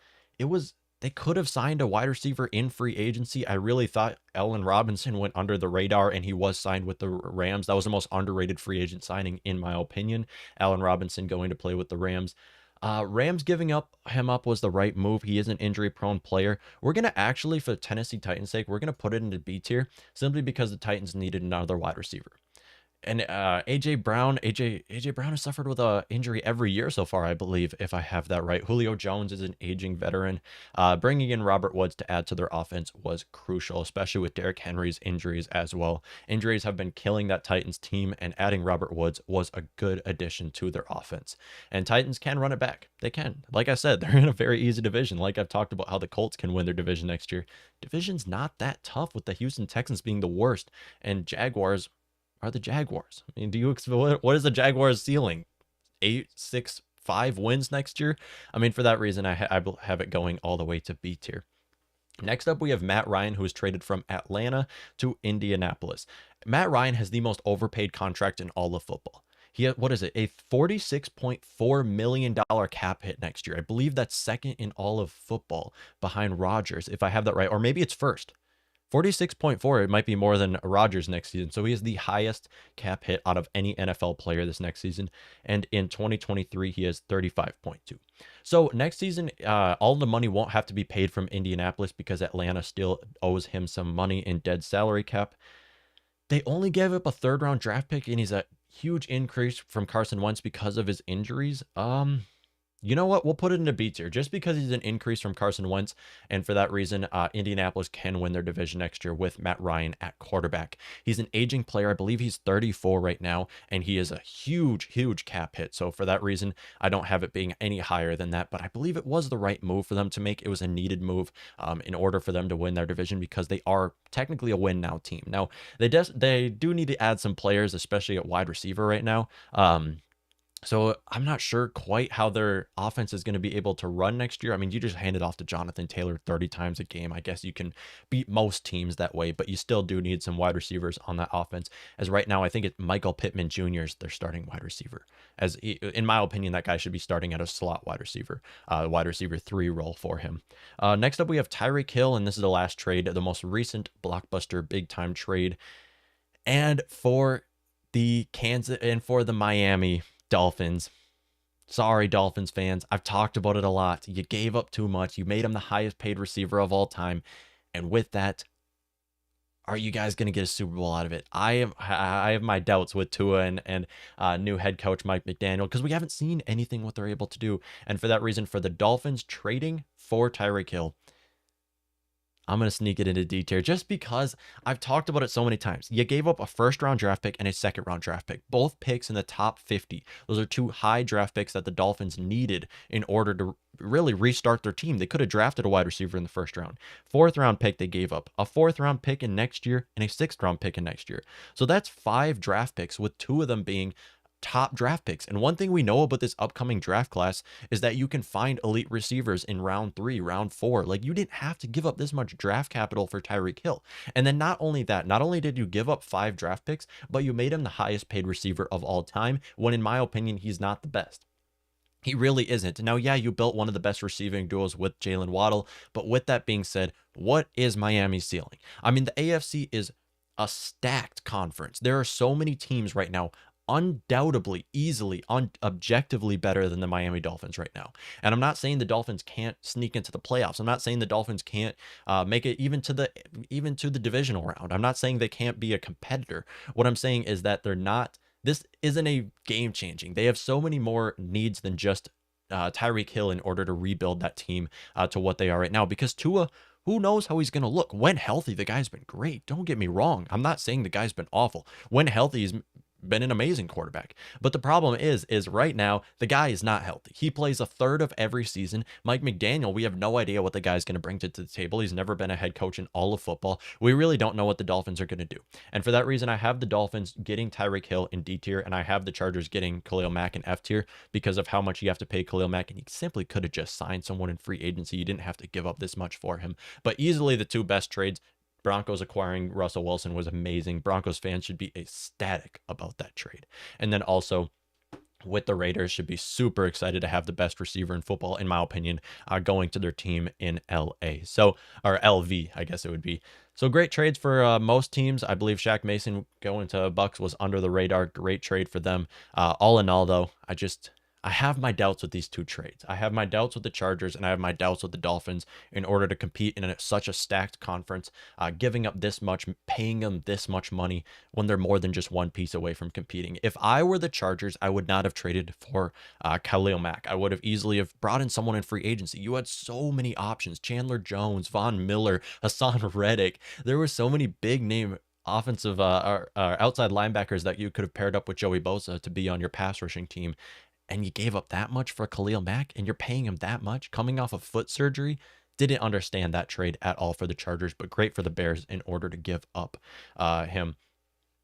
A: they could have signed a wide receiver in free agency. I really thought Allen Robinson went under the radar, and he was signed with the Rams. That was the most underrated free agent signing, in my opinion. Allen Robinson going to play with the Rams. Rams giving him up was the right move. He is an injury-prone player. We're going to actually, for Tennessee Titans' sake, we're going to put it into B tier simply because the Titans needed another wide receiver. And AJ Brown has suffered with a injury every year so far, I believe, if I have that right. Julio Jones is an aging veteran. Bringing in Robert Woods to add to their offense was crucial, especially with Derrick Henry's injuries as well. Injuries have been killing that Titans team, and adding Robert Woods was a good addition to their offense. And Titans can run it back. They can. Like I said, they're in a very easy division. Like I've talked about how the Colts can win their division next year. Division's not that tough, with the Houston Texans being the worst, and Jaguars are the Jaguars. I mean, what is the Jaguars ceiling? 8, 6, 5 wins next year? I mean, for that reason, I have it going all the way to B tier. Next up, we have Matt Ryan, who was traded from Atlanta to Indianapolis. Matt Ryan has the most overpaid contract in all of football. He had, what is it, a $46.4 million cap hit next year. I believe that's second in all of football behind Rodgers, if I have that right. Or maybe it's first. 46.4, it might be more than Rodgers next season. So he has the highest cap hit out of any NFL player this next season. And in 2023, he has 35.2. So next season, all the money won't have to be paid from Indianapolis because Atlanta still owes him some money in dead salary cap. They only gave up a 3rd-round draft pick, and he's a huge increase from Carson Wentz because of his injuries. You know what? We'll put it into B tier just because he's an increase from Carson Wentz. And for that reason, Indianapolis can win their division next year with Matt Ryan at quarterback. He's an aging player. I believe he's 34 right now, and he is a huge, huge cap hit. So for that reason, I don't have it being any higher than that. But I believe it was the right move for them to make. It was a needed move in order for them to win their division because they are technically a win now team. Now, they do need to add some players, especially at wide receiver right now. So I'm not sure quite how their offense is going to be able to run next year. I mean, you just hand it off to Jonathan Taylor 30 times a game. I guess you can beat most teams that way, but you still do need some wide receivers on that offense. As right now, I think it's Michael Pittman Jr. is their starting wide receiver. In my opinion, that guy should be starting at a slot wide receiver 3 role for him. Next up, we have Tyreek Hill, and this is the last trade, the most recent blockbuster big time trade. And for the Miami Dolphins. Sorry, Dolphins fans. I've talked about it a lot. You gave up too much. You made him the highest paid receiver of all time. And with that, are you guys going to get a Super Bowl out of it? I have my doubts with Tua and new head coach Mike McDaniel because we haven't seen anything what they're able to do. And for that reason, for the Dolphins trading for Tyreek Hill, I'm going to sneak it into D tier just because I've talked about it so many times. You gave up a first-round draft pick and a second-round draft pick, both picks in the top 50. Those are 2 high draft picks that the Dolphins needed in order to really restart their team. They could have drafted a wide receiver in the first round. 4th-round pick they gave up, a 4th-round pick in next year, and a 6th-round pick in next year. So that's 5 draft picks, with 2 of them being top draft picks. And one thing we know about this upcoming draft class is that you can find elite receivers in round 3, round 4. Like, you didn't have to give up this much draft capital for Tyreek Hill. And then not only that, not only did you give up 5 draft picks, but you made him the highest paid receiver of all time, when in my opinion, he's not the best. He really isn't. Now, yeah, you built one of the best receiving duos with Jalen Waddle, but with that being said, what is Miami's ceiling? I mean, the AFC is a stacked conference. There are so many teams right now undoubtedly, easily, objectively better than the Miami Dolphins right now. And I'm not saying the Dolphins can't sneak into the playoffs. I'm not saying the Dolphins can't make it even to the divisional round. I'm not saying they can't be a competitor. What I'm saying is that they're not. This isn't a game changing. They have so many more needs than just Tyreek Hill in order to rebuild that team to what they are right now. Because Tua, who knows how he's going to look? When healthy, the guy's been great. Don't get me wrong. I'm not saying the guy's been awful. When healthy, he's been an amazing quarterback. But the problem is right now, the guy is not healthy. He plays a third of every season. Mike McDaniel, we have no idea what the guy's going to bring to the table. He's never been a head coach in all of football. We really don't know what the Dolphins are going to do. And for that reason, I have the Dolphins getting Tyreek Hill in D tier, and I have the Chargers getting Khalil Mack in F tier because of how much you have to pay Khalil Mack. And you simply could have just signed someone in free agency. You didn't have to give up this much for him. But easily the 2 best trades. Broncos acquiring Russell Wilson was amazing. Broncos fans should be ecstatic about that trade. And then also with the Raiders, should be super excited to have the best receiver in football, in my opinion, going to their team in LA. So, or LV, I guess it would be. So great trades for most teams. I believe Shaq Mason going to Bucks was under the radar. Great trade for them. All in all, though, I have my doubts with these 2 trades. I have my doubts with the Chargers, and I have my doubts with the Dolphins in order to compete in such a stacked conference, giving up this much, paying them this much money when they're more than just one piece away from competing. If I were the Chargers, I would not have traded for Khalil Mack. I would have easily have brought in someone in free agency. You had so many options: Chandler Jones, Von Miller, Hassan Reddick. There were so many big name offensive outside linebackers that you could have paired up with Joey Bosa to be on your pass rushing team. And you gave up that much for Khalil Mack, and you're paying him that much coming off of foot surgery. Didn't understand that trade at all for the Chargers, but great for the Bears in order to give up him.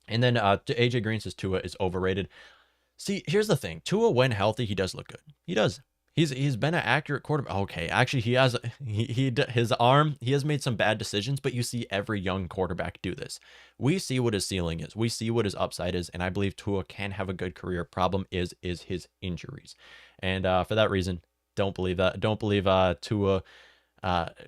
A: And then AJ Green says Tua is overrated. See, here's the thing. Tua, when healthy, he does look good. He does. He's been an accurate quarterback. Okay, actually, he has his arm. He has made some bad decisions, but you see every young quarterback do this. We see what his ceiling is. We see what his upside is, and I believe Tua can have a good career. Problem is his injuries, and for that reason, don't believe that. Don't believe Tua.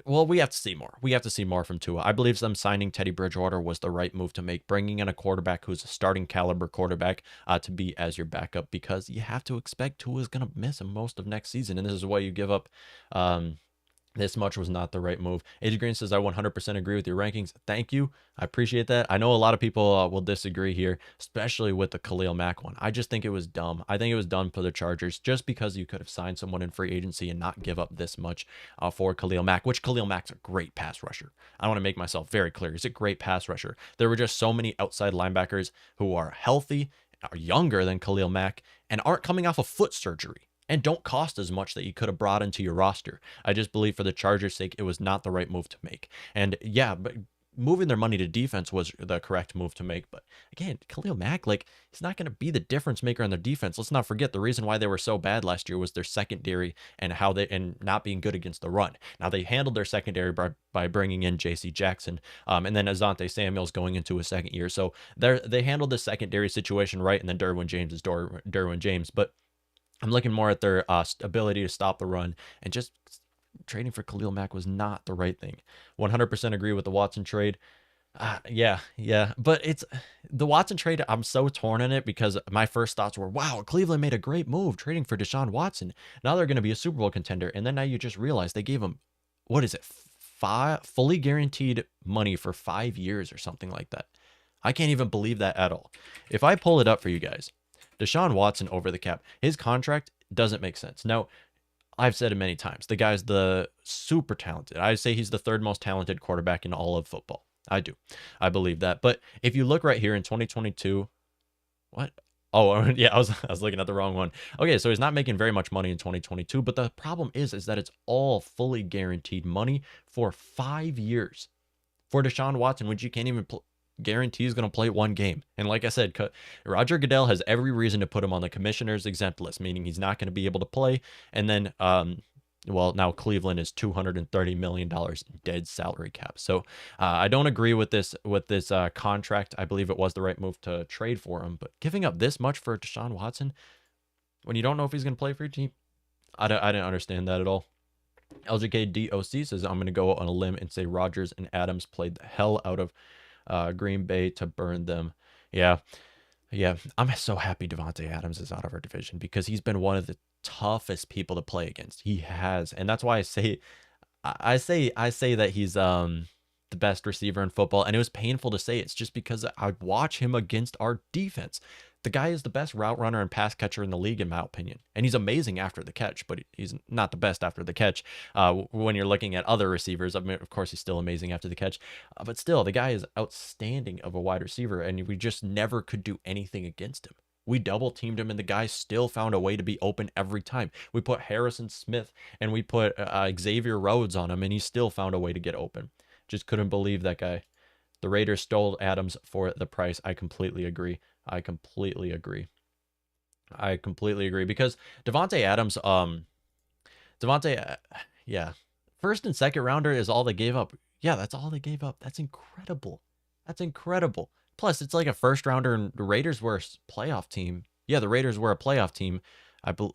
A: Well, we have to see more. We have to see more from Tua. I believe them signing Teddy Bridgewater was the right move to make, bringing in a quarterback who's a starting caliber quarterback to be as your backup, because you have to expect Tua is going to miss him most of next season. And this is why you give up This much was not the right move. AJ Green says, I 100% agree with your rankings. Thank you. I appreciate that. I know a lot of people will disagree here, especially with the Khalil Mack one. I just think it was dumb. I think it was dumb for the Chargers just because you could have signed someone in free agency and not give up this much for Khalil Mack, which Khalil Mack's a great pass rusher. I want to make myself very clear. He's a great pass rusher. There were just so many outside linebackers who are healthy, are younger than Khalil Mack, and aren't coming off of foot surgery and don't cost as much that you could have brought into your roster. I just believe for the Chargers' sake, it was not the right move to make. And yeah, but moving their money to defense was the correct move to make. But again, Khalil Mack, like, he's not going to be the difference maker on their defense. Let's not forget the reason why they were so bad last year was their secondary and not being good against the run. Now they handled their secondary by bringing in J.C. Jackson, and then Asante Samuel's going into his second year. So they handled the secondary situation right, and then Derwin James is Derwin James. But I'm looking more at their ability to stop the run, and just trading for Khalil Mack was not the right thing. 100% agree with the Watson trade. Yeah. But it's the Watson trade. I'm so torn on it because my first thoughts were, wow, Cleveland made a great move trading for Deshaun Watson. Now they're going to be a Super Bowl contender. And then now you just realize they gave him, what is it, fully guaranteed money for 5 years or something like that. I can't even believe that at all. If I pull it up for you guys, Deshaun Watson over the cap, his contract doesn't make sense. Now, I've said it many times. The guy's the super talented. I say he's the third most talented quarterback in all of football. I do. I believe that. But if you look right here in 2022, what? Oh, yeah, I was looking at the wrong one. Okay, so he's not making very much money in 2022, but the problem is that it's all fully guaranteed money for 5 years. For Deshaun Watson, which you can't even guarantee he's going to play one game. And like I said, Roger Goodell has every reason to put him on the commissioner's exempt list, meaning he's not going to be able to play. And then, now Cleveland is $230 million in dead salary cap. So I don't agree with this contract. I believe it was the right move to trade for him, but giving up this much for Deshaun Watson when you don't know if he's going to play for your team, I didn't understand that at all. LJK DOC says, I'm going to go on a limb and say Rodgers and Adams played the hell out of Green Bay to burn them. Yeah. I'm so happy Devonte Adams is out of our division because he's been one of the toughest people to play against. He has, and that's why I say that he's the best receiver in football. And it was painful to say it's just because I watch him against our defense. The guy is the best route runner and pass catcher in the league, in my opinion. And he's amazing after the catch, but he's not the best after the catch. When you're looking at other receivers, I mean, of course, he's still amazing after the catch. But still, the guy is outstanding of a wide receiver, and we just never could do anything against him. We double teamed him, and the guy still found a way to be open every time. We put Harrison Smith and we put Xavier Rhodes on him, and he still found a way to get open. Just couldn't believe that guy. The Raiders stole Adams for the price. I completely agree because Devonte Adams, yeah, first and second rounder is all they gave up. Yeah, that's all they gave up. That's incredible. Plus, it's like a first rounder, and the Raiders were a playoff team. Yeah, the Raiders were a playoff team.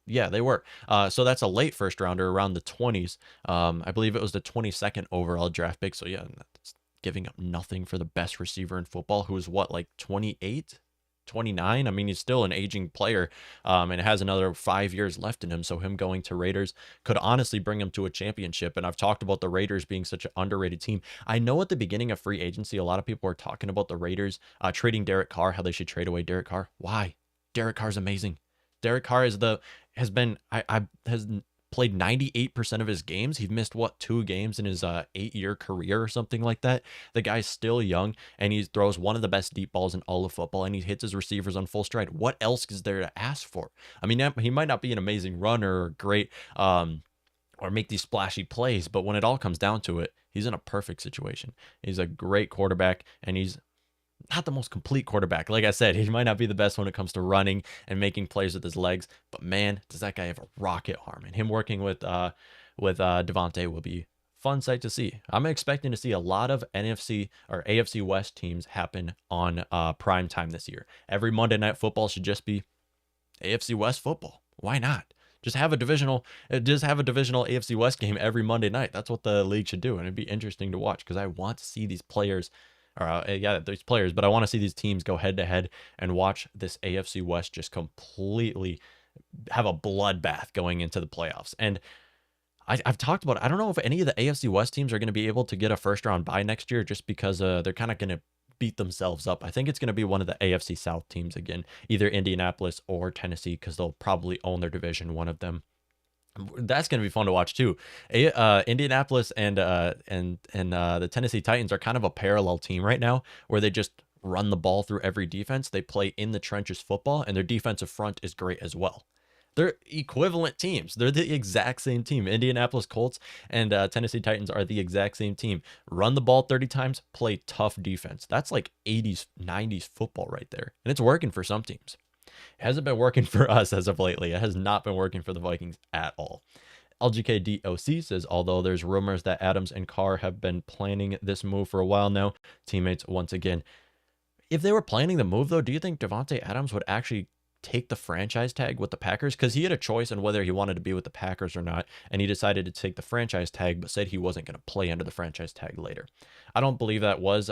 A: Yeah, they were. So that's a late first rounder around the 20s. I believe it was the 22nd overall draft pick. So yeah, that's giving up nothing for the best receiver in football, who is what, like 28? 29. I mean, he's still an aging player, and has another 5 years left in him. So him going to Raiders could honestly bring him to a championship. And I've talked about the Raiders being such an underrated team. I know at the beginning of free agency, a lot of people were talking about the Raiders trading Derek Carr, how they should trade away Derek Carr. Why? Derek Carr's amazing. Derek Carr has played 98% of his games. He's missed 2 games in his 8-year career or something like that. The guy's still young, and he throws one of the best deep balls in all of football, and he hits his receivers on full stride. What else is there to ask for? I mean, he might not be an amazing runner or great or make these splashy plays, but when it all comes down to it, he's in a perfect situation. He's a great quarterback, and he's not the most complete quarterback. Like I said, he might not be the best when it comes to running and making plays with his legs, but man, does that guy have a rocket arm. And him working with Devontae will be fun sight to see. I'm expecting to see a lot of NFC or AFC West teams happen on prime time this year. Every Monday Night Football should just be AFC West football. Why not? Just have a divisional AFC West game every Monday night. That's what the league should do, and it'd be interesting to watch because I want to see these players. There's players, but I want to see these teams go head to head and watch this AFC West just completely have a bloodbath going into the playoffs. And I've talked about it. I don't know if any of the AFC West teams are going to be able to get a first round bye next year just because they're kind of going to beat themselves up. I think it's going to be one of the AFC South teams again, either Indianapolis or Tennessee, because they'll probably own their division, one of them. That's going to be fun to watch too. Indianapolis and the Tennessee Titans are kind of a parallel team right now, where they just run the ball through every defense. They play in the trenches football, and their defensive front is great as well. They're equivalent teams. They're the exact same team. Indianapolis Colts and Tennessee Titans are the exact same team. Run the ball 30 times, play tough defense. That's like 80s, 90s football right there. And it's working for some teams. It hasn't been working for us as of lately. It has not been working for the Vikings at all. LGKDOC says, although there's rumors that Adams and Carr have been planning this move for a while now, teammates once again. If they were planning the move, though, do you think Devonte Adams would actually take the franchise tag with the Packers? Because he had a choice on whether he wanted to be with the Packers or not, and he decided to take the franchise tag, but said he wasn't going to play under the franchise tag later. I don't believe that was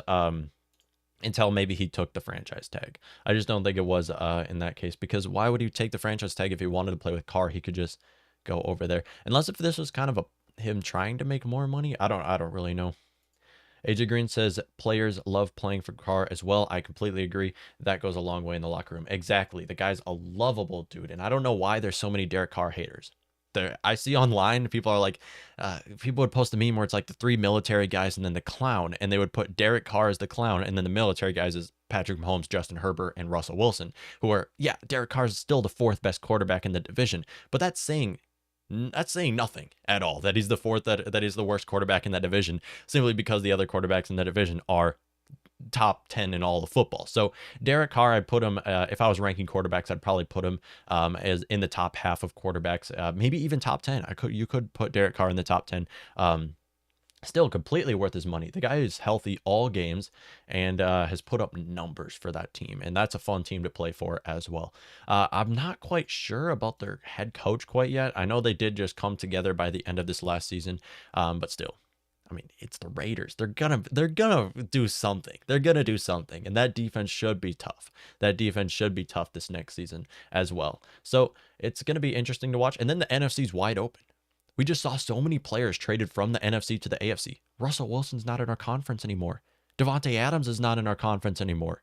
A: until maybe he took the franchise tag. I just don't think it was in that case, because why would he take the franchise tag if he wanted to play with Carr? He could just go over there. Unless if this was kind of him trying to make more money. I don't really know. AJ Green says players love playing for Carr as well. I completely agree. That goes a long way in the locker room. Exactly. The guy's a lovable dude, and I don't know why there's so many Derek Carr haters. I see online people are like, people would post a meme where it's like the 3 military guys and then the clown, and they would put Derek Carr as the clown, and then the military guys is Patrick Mahomes, Justin Herbert, and Russell Wilson, who are, yeah, Derek Carr is still the 4th best quarterback in the division, but that's saying nothing at all. That he's the 4th, that is the worst quarterback in that division, simply because the other quarterbacks in that division are top 10 in all of football. So Derek Carr, I'd put him, if I was ranking quarterbacks, I'd probably put him as in the top half of quarterbacks, maybe even top 10. You could put Derek Carr in the top 10. Still completely worth his money. The guy is healthy all games and has put up numbers for that team, and that's a fun team to play for as well. I'm not quite sure about their head coach quite yet. I know they did just come together by the end of this last season, but still, I mean, it's the Raiders. They're gonna do something. They're gonna do something, and that defense should be tough. That defense should be tough this next season as well. So it's gonna be interesting to watch. And then the NFC's wide open. We just saw so many players traded from the NFC to the AFC. Russell Wilson's not in our conference anymore. Devonta Adams is not in our conference anymore.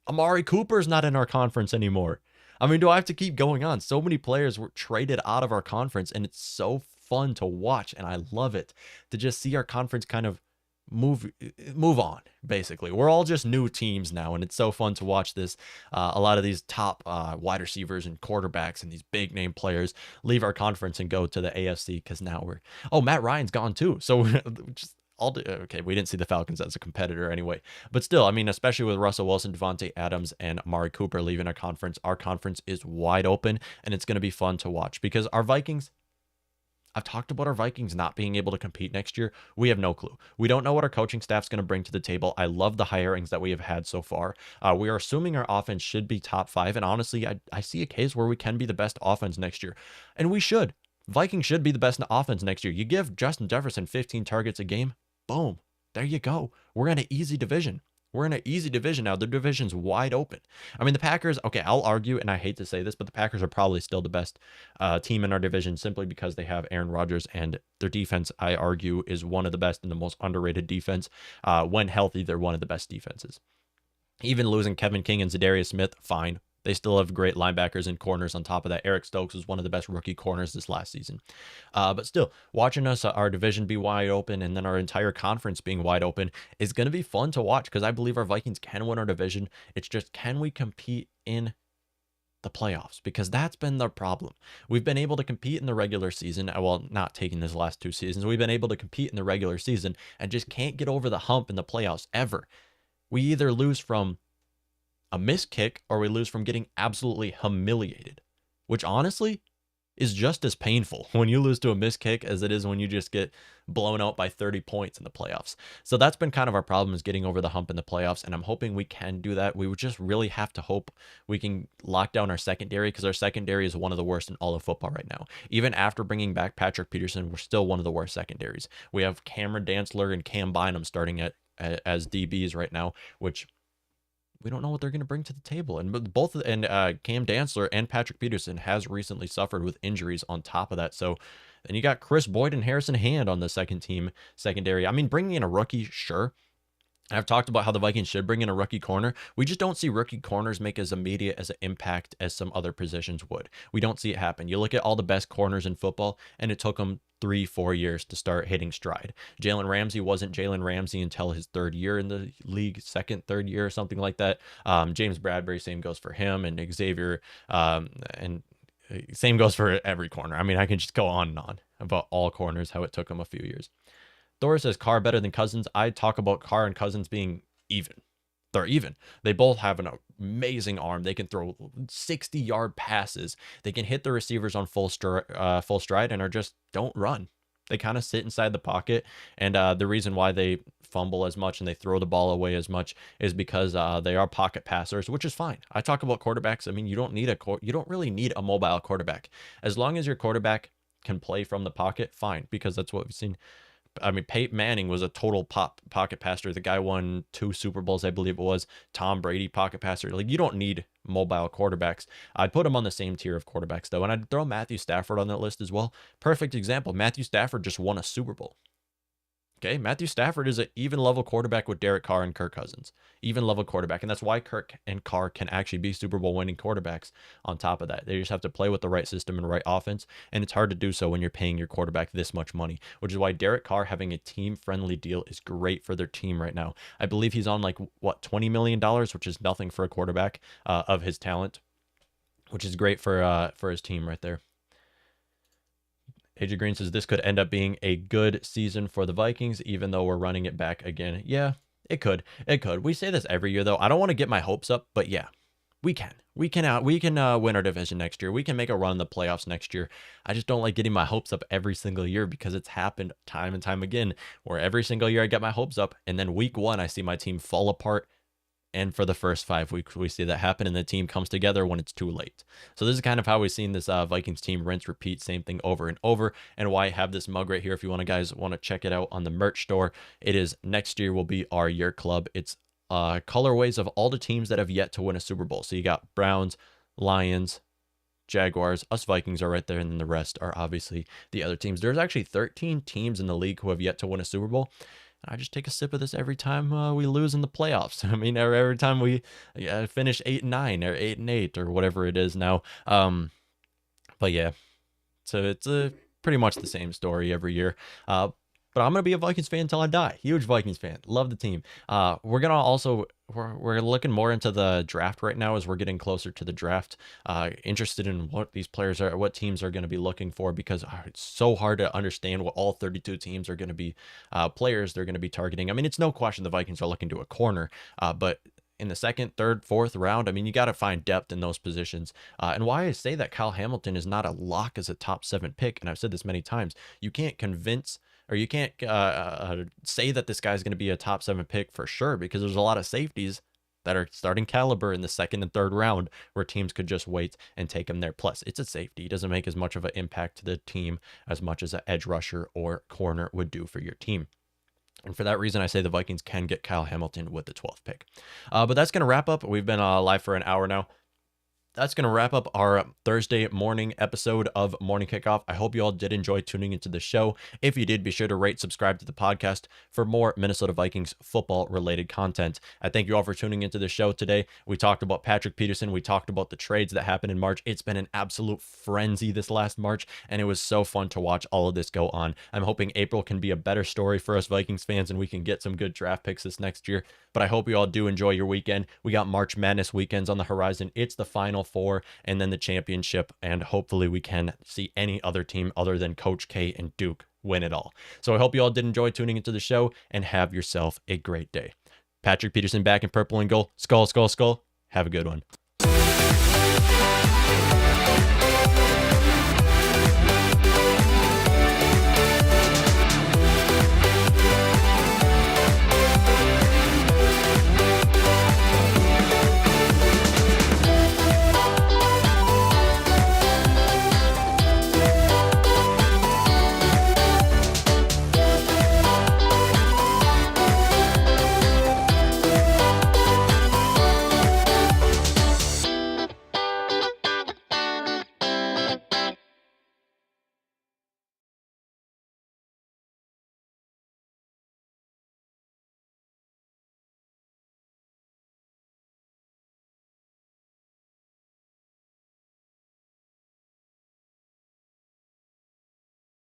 A: Amari Cooper's not in our conference anymore. I mean, do I have to keep going on? So many players were traded out of our conference, and it's so fun to watch, and I love it to just see our conference kind of move on. Basically, we're all just new teams now, and it's so fun to watch this. A lot of these top wide receivers and quarterbacks and these big name players leave our conference and go to the AFC, because now Matt Ryan's gone too, so just okay, we didn't see the Falcons as a competitor anyway, but still, I mean, especially with Russell Wilson, Devonta Adams, and Amari Cooper leaving our conference is wide open, and it's going to be fun to watch, because our Vikings, I've talked about our Vikings not being able to compete next year. We have no clue. We don't know what our coaching staff's going to bring to the table. I love the hirings that we have had so far. We are assuming our offense should be top 5. And honestly, I see a case where we can be the best offense next year. And we should. Vikings should be the best offense next year. You give Justin Jefferson 15 targets a game. Boom. There you go. We're in an easy division. We're in an easy division now. The division's wide open. I mean, the Packers, okay, I'll argue, and I hate to say this, but the Packers are probably still the best team in our division, simply because they have Aaron Rodgers, and their defense, I argue, is one of the best and the most underrated defense. When healthy, they're one of the best defenses. Even losing Kevin King and Zadarius Smith, fine. They still have great linebackers and corners on top of that. Eric Stokes was one of the best rookie corners this last season. But still, watching us, our division be wide open, and then our entire conference being wide open is going to be fun to watch, because I believe our Vikings can win our division. It's just, can we compete in the playoffs? Because that's been the problem. We've been able to compete in the regular season. Well, not taking this last 2 seasons. We've been able to compete in the regular season and just can't get over the hump in the playoffs ever. We either lose from a missed kick or we lose from getting absolutely humiliated, which honestly is just as painful when you lose to a missed kick as it is when you just get blown out by 30 points in the playoffs. So that's been kind of our problem, is getting over the hump in the playoffs, and I'm hoping we can do that. We would just really have to hope we can lock down our secondary, because our secondary is one of the worst in all of football right now. Even after bringing back Patrick Peterson, we're still one of the worst secondaries. We have Cameron Dantzler and Cam Bynum starting as DBs right now, which we don't know what they're going to bring to the table. And both and Cam Dantzler and Patrick Peterson has recently suffered with injuries on top of that. So then you got Chris Boyd and Harrison Hand on the second team secondary. I mean, bringing in a rookie, sure. I've talked about how the Vikings should bring in a rookie corner. We just don't see rookie corners make as immediate as an impact as some other positions would. We don't see it happen. You look at all the best corners in football, and it took them 3-4 years to start hitting stride. Jalen Ramsey wasn't Jalen Ramsey until his third year in the league, third year, or something like that. James Bradbury, same goes for him, and Xavier, and same goes for every corner. I mean, I can just go on and on about all corners, how it took them a few years. Thor says Carr better than Cousins. I talk about Carr and Cousins being even. They're even. They both have an amazing arm. They can throw 60-yard passes. They can hit the receivers on full stride and are just don't run. They kind of sit inside the pocket. And the reason why they fumble as much and they throw the ball away as much is because they are pocket passers, which is fine. I talk about quarterbacks. I mean, you don't really need a mobile quarterback. As long as your quarterback can play from the pocket, fine, because that's what we've seen. I mean, Peyton Manning was a total pocket passer. The guy won 2 Super Bowls, I believe it was. Tom Brady, pocket passer. Like, you don't need mobile quarterbacks. I'd put him on the same tier of quarterbacks, though. And I'd throw Matthew Stafford on that list as well. Perfect example. Matthew Stafford just won a Super Bowl. Okay, Matthew Stafford is an even level quarterback with Derek Carr and Kirk Cousins. Even level quarterback. And that's why Kirk and Carr can actually be Super Bowl winning quarterbacks on top of that. They just have to play with the right system and right offense. And it's hard to do so when you're paying your quarterback this much money, which is why Derek Carr having a team-friendly deal is great for their team right now. I believe he's on like, what, $20 million, which is nothing for a quarterback of his talent, which is great for his team right there. AJ Green says this could end up being a good season for the Vikings, even though we're running it back again. Yeah, it could. It could. We say this every year, though. I don't want to get my hopes up, but yeah, we can. We can win our division next year. We can make a run in the playoffs next year. I just don't like getting my hopes up every single year because it's happened time and time again, where every single year I get my hopes up, and then week 1 I see my team fall apart. And for the first 5 weeks, we see that happen, and the team comes together when it's too late. So this is kind of how we've seen this Vikings team rinse, repeat, same thing over and over, and why I have this mug right here. If you guys want to check it out on the merch store, it is next year will be our year club. It's colorways of all the teams that have yet to win a Super Bowl. So you got Browns, Lions, Jaguars, us Vikings are right there, and then the rest are obviously the other teams. There's actually 13 teams in the league who have yet to win a Super Bowl. I just take a sip of this every time we lose in the playoffs. I mean, every time we finish 8-9 or 8-8 or whatever it is now. But yeah, so it's pretty much the same story every year. But I'm going to be a Vikings fan until I die. Huge Vikings fan. Love the team. We're going to also, we're looking more into the draft right now as we're getting closer to the draft. Interested in what these players are, what teams are going to be looking for, because it's so hard to understand what all 32 teams are going to be, players they're going to be targeting. I mean, it's no question the Vikings are looking to a corner, but in the 2nd, 3rd, 4th round, I mean, you got to find depth in those positions. And why I say that Kyle Hamilton is not a lock as a top 7 pick, and I've said this many times, you can't convince or you can't say that this guy's going to be a top 7 pick for sure, because there's a lot of safeties that are starting caliber in the 2nd and 3rd round where teams could just wait and take him there. Plus, it's a safety. He doesn't make as much of an impact to the team as much as an edge rusher or corner would do for your team. And for that reason, I say the Vikings can get Kyle Hamilton with the 12th pick. But that's going to wrap up. We've been live for an hour now. That's going to wrap up our Thursday morning episode of Morning Kickoff. I hope you all did enjoy tuning into the show. If you did, be sure to rate, subscribe to the podcast for more Minnesota Vikings football-related content. I thank you all for tuning into the show today. We talked about Patrick Peterson. We talked about the trades that happened in March. It's been an absolute frenzy this last March, and it was so fun to watch all of this go on. I'm hoping April can be a better story for us Vikings fans, and we can get some good draft picks this next year. But I hope you all do enjoy your weekend. We got March Madness weekends on the horizon. It's the Final Four and then the championship, and hopefully we can see any other team other than Coach K and Duke win it all. So I hope you all did enjoy tuning into the show, and have yourself a great day. Patrick Peterson back in purple and gold. Skull, skull, skull. Have a good one.